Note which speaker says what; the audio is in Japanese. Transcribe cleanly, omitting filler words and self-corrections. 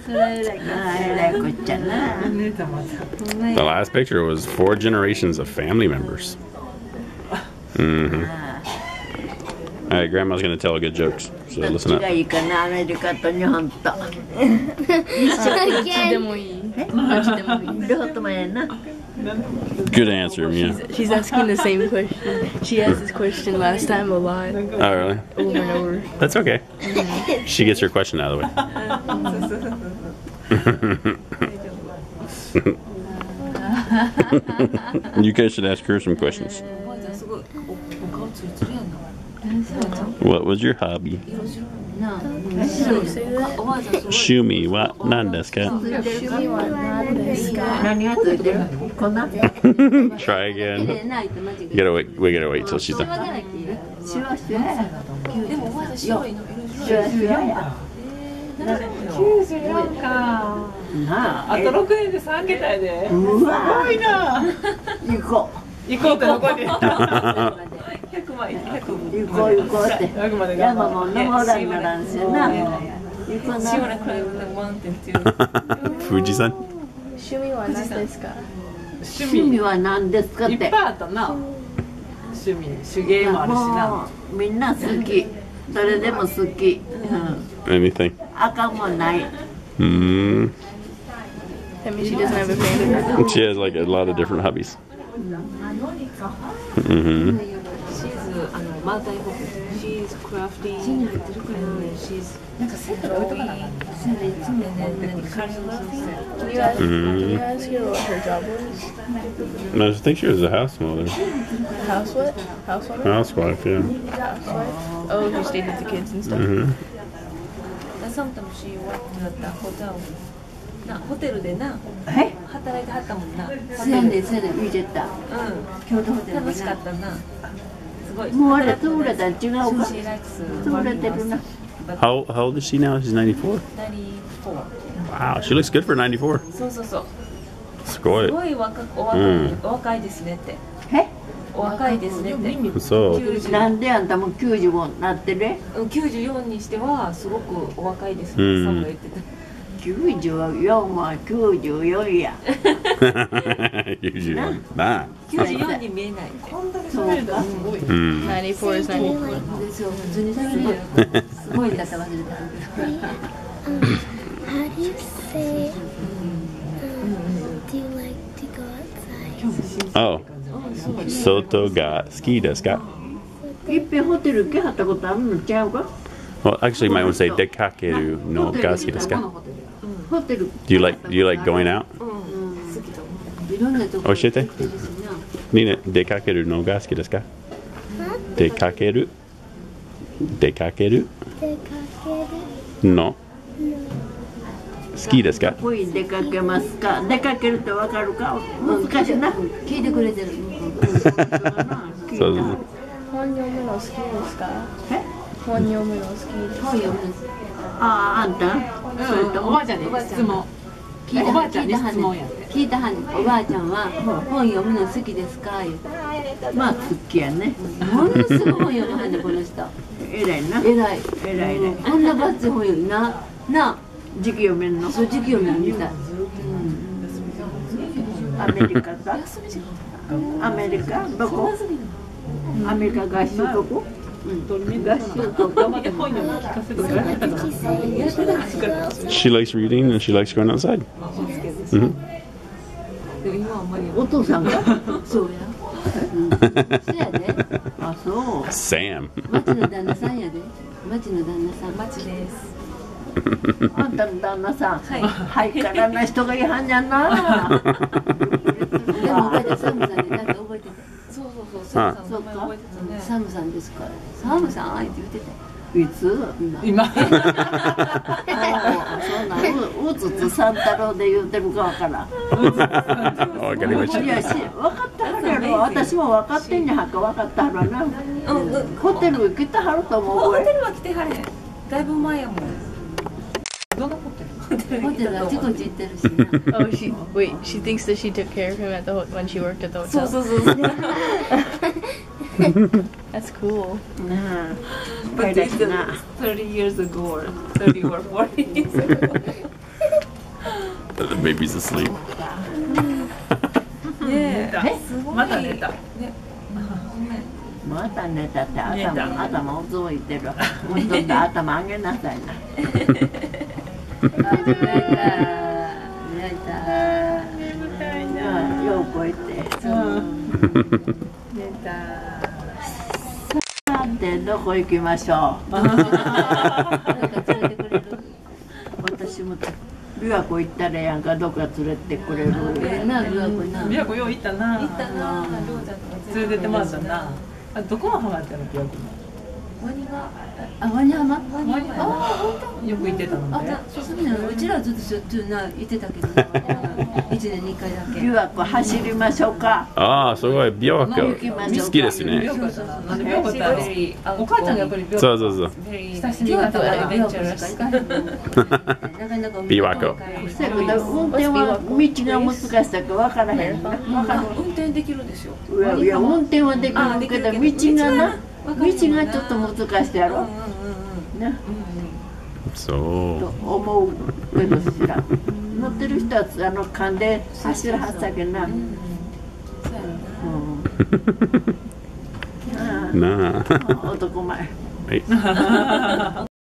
Speaker 1: The last picture was 4 generations of family members. Mm-hmm. All right, Grandma's gonna tell good jokes, so listen up. Good answer, Mia.
Speaker 2: She's asking the same question. She asked this question last time a lot.
Speaker 1: Oh, really?
Speaker 2: Over and over.
Speaker 1: That's okay. She gets her question out of the way. You guys should ask her some questions. What was your hobby? Shumi wa nan desu ka? Try again. We gotta wait till she's done.
Speaker 3: 94か。あと6年で3桁やで。すごいな。行こうってどこに。100枚100。行こうって。山も登らんならんしな。行こうな。
Speaker 1: 富士山。
Speaker 2: 趣味は何ですか？
Speaker 3: 趣味は何ですかって。いっぱいあったな。趣味、手芸もあるしな。みんな好き。誰でも好き。
Speaker 1: Anything.
Speaker 3: 赤もない。
Speaker 1: Mm.
Speaker 2: That means she doesn't have a favorite.
Speaker 1: She has like a lot of different hobbies. Mm-hmm.
Speaker 3: She's crafty. She's
Speaker 2: Can you ask her what her job was?
Speaker 1: No, I think she was a house mother.
Speaker 2: House what? Housewife?
Speaker 1: Housewife, yeah.
Speaker 2: Housewife? Oh, who stayed with the kids and stuff?
Speaker 1: Mm-hmm.
Speaker 4: Sometimes she worked at the hotel. なホテルでな働いてはったもんな。
Speaker 3: そうやね、そうやね、見てた。京都ホテル
Speaker 4: 楽しかったな。すごい。
Speaker 3: もうあれ潰れたら違うか。潰れてるな。
Speaker 1: How old is she now? She's 94?
Speaker 4: 94.
Speaker 1: Wow, she looks good for 94.
Speaker 4: そうそうそう。
Speaker 1: すごい。
Speaker 4: すごいお若いですねって。お若いですねって。
Speaker 1: そう。
Speaker 3: なんであんたも95になってる
Speaker 4: ？94にしてはすごくお若いですね。サムが言ってた。
Speaker 3: 94は94や。
Speaker 1: 94なあ。
Speaker 4: 94に見えない。
Speaker 3: そうか。
Speaker 2: 94 is 94.
Speaker 4: そう普通にすごいだった忘れた。
Speaker 5: How do you say, do you like to go outside?
Speaker 1: Oh. 外が好きですか？
Speaker 3: いっぺんホテル来はったことあるのちゃうか？
Speaker 1: Well, actually, you might want to say 出かけるのが好きですか？
Speaker 3: ホテル。
Speaker 1: Do you like going out? 教えて。ニーナ、出かけるのが好きですか？出かけるの好きですか？
Speaker 3: どこに出かけますか？出かけるってわかるか？難しいな。聞いてくれてる。
Speaker 1: そう。
Speaker 2: 本読むの好きですか？本読むの好きですか？
Speaker 3: ああ、あんた？
Speaker 6: おばあちゃんに質問。おばあちゃんに質問やって。
Speaker 4: 聞いたはんおばあちゃんは本読むの好きですか？言うて。
Speaker 3: まあ好きやね。
Speaker 4: ものすごい本読むはんでこの人。
Speaker 3: 偉いな。
Speaker 4: 偉い。
Speaker 3: あ
Speaker 4: んなバッツ本読むな。
Speaker 3: 時期読めんの？
Speaker 4: そう時期読めるみたい。
Speaker 3: アメリカか？アメリカどこ？アメリカ合衆国？She
Speaker 1: likes reading and she likes going outside.
Speaker 3: お父さんが？
Speaker 4: そうや。そうやで。
Speaker 3: あ、そう。
Speaker 1: Sam.
Speaker 4: 町の旦那さんやで。町の旦那さん。町です。
Speaker 3: あんたの旦那さん。ハイカラな人がいはんやな。
Speaker 4: でも覚えてサムさんにだって覚えてた。そうサムさん覚えてたね。サムさんですから。サムさんって言ってた。
Speaker 3: いつ？
Speaker 6: 今。
Speaker 3: そんなうつつ三太郎で言うてるかわからん。
Speaker 1: わかりました。
Speaker 3: いや分かったはるやろ。私も分かってんねはか分かったはるわな。ホテル来てはると思う。
Speaker 4: ホテルは来てはれ。だいぶ前やもん。
Speaker 6: どんなホテル？
Speaker 4: ホテルあちこち行ってるしな。
Speaker 2: Oh, she thinks that she took care of him at when she worked at the hotel.
Speaker 4: そう。
Speaker 2: That's cool.
Speaker 4: But this is 30 years ago or 30 or 40 years ago.
Speaker 1: The baby's asleep.
Speaker 3: まだ寝た。
Speaker 7: また寝たって頭うつむいてる。ほとんど頭上げなさいな。ようこいて。
Speaker 3: 寝た。
Speaker 7: さてどこ行きましょう。私も琵琶湖行ったらやんかどっか連れてくれる。
Speaker 3: 琵琶湖よう行ったな。連れてってもらったな。あ、どこがハマったの琵琶湖の。
Speaker 4: ワニ浜。
Speaker 3: よく行ってたので。
Speaker 4: うちらはずっとしょっちゅうな行ってたけど、1年に1回だけ。
Speaker 7: 琵琶湖走りましょうか。
Speaker 1: ああ、すごい。琵琶湖好きですね。
Speaker 3: なんで琵琶湖ってお母ちゃんがやっぱり琵琶湖。
Speaker 1: そうそうそう。
Speaker 4: 親しみがあったから琵琶湖しか行かへんの。
Speaker 1: 琵琶湖。
Speaker 7: せやけど運転は道が難しさか分からへん。
Speaker 2: 運転できるでしょ。
Speaker 7: いや運転はできるけど道がな。道がちょっと難しいやろ。ね。
Speaker 1: そう。
Speaker 7: と思うけど知らん。乗ってる人は勘で走るはずだけどな。
Speaker 1: なあ。
Speaker 7: 男前。
Speaker 1: はい。